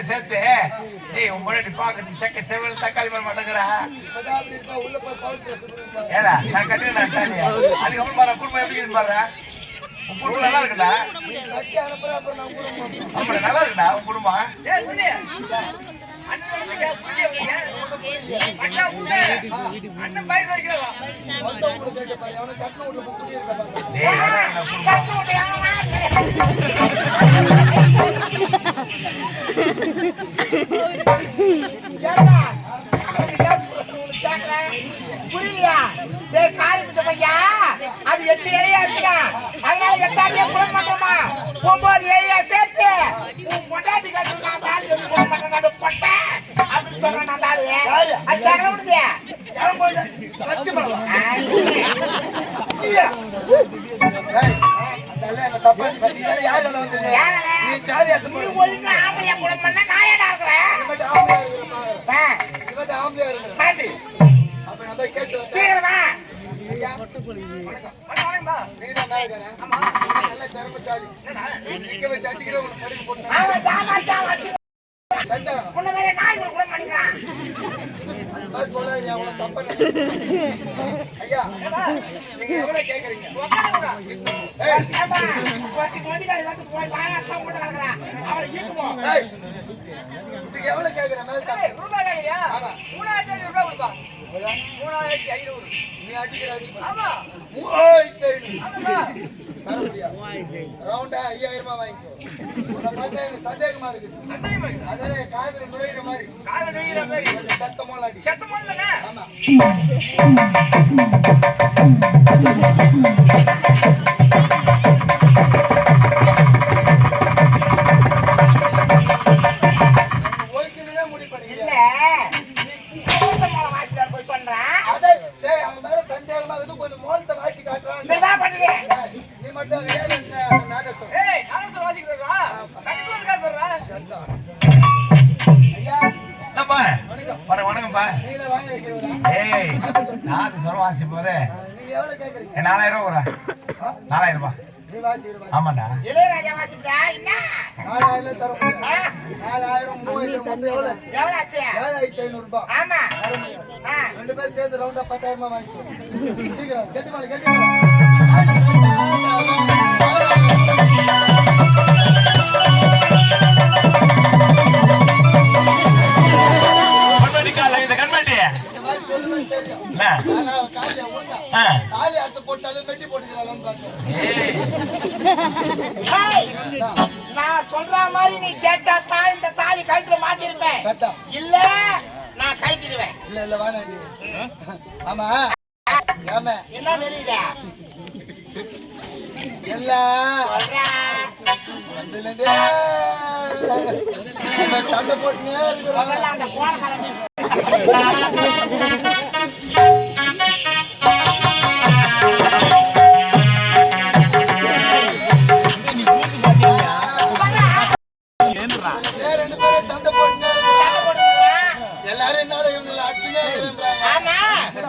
சேர்த்து உங்களோட பாக்குறது சக்க செவல் தக்காளி மரம் மாட்டேங்கிறா ஏடா நான் கட்டுறேன் அதுக்கப்புறம் பாரு குடும்பம் எப்படி பாரு உன் குடும்பம் நல்லா இருக்குடா ஆமா நல்லா இருக்குடா உன் குடும்பம் புரியலையா? அது 8 ஏரியா இருக்குதா, அதனால 8 குளம் மாட்டோமா 9 ஏரியா சேர்த்து பொண்டாட்டி அப்படின்னு சொல்றேன். அது கேட்க முடியுது. சந்தேகமா இருக்கு. அதே காதல் நுழையிற மாதிரி சத்தமா ஆமா ஆமாண்டா இளையராஜா வாசிப்பா என்ன 4000 தரும் 4000 3000 எவ்வளவு ஆச்சு 7500 ரூபாய் ஆமா ரெண்டு பேர் சேர்ந்து ரவுண்டா 10000 வாங்கிக்கோ சீக்கிரம் கெட்டி மாலை நான் சொல்ற மாதிரி நீ கேட்டா தான் இந்த தாலி கழுத்துல மாட்டிருப்பேன். இல்ல நான் கழட்டிடுவேன். இல்ல வாங்க. ஆமா ஆமா என்ன தெரியுதா எல்லாம் சண்டை போட்டுனே இருக்கிறோம். அந்த போன கலந்து ரெண்டு பேரும் சண்டை போட்டு எல்லாரும் என்னோட இவங்க அச்சுனே எப்படி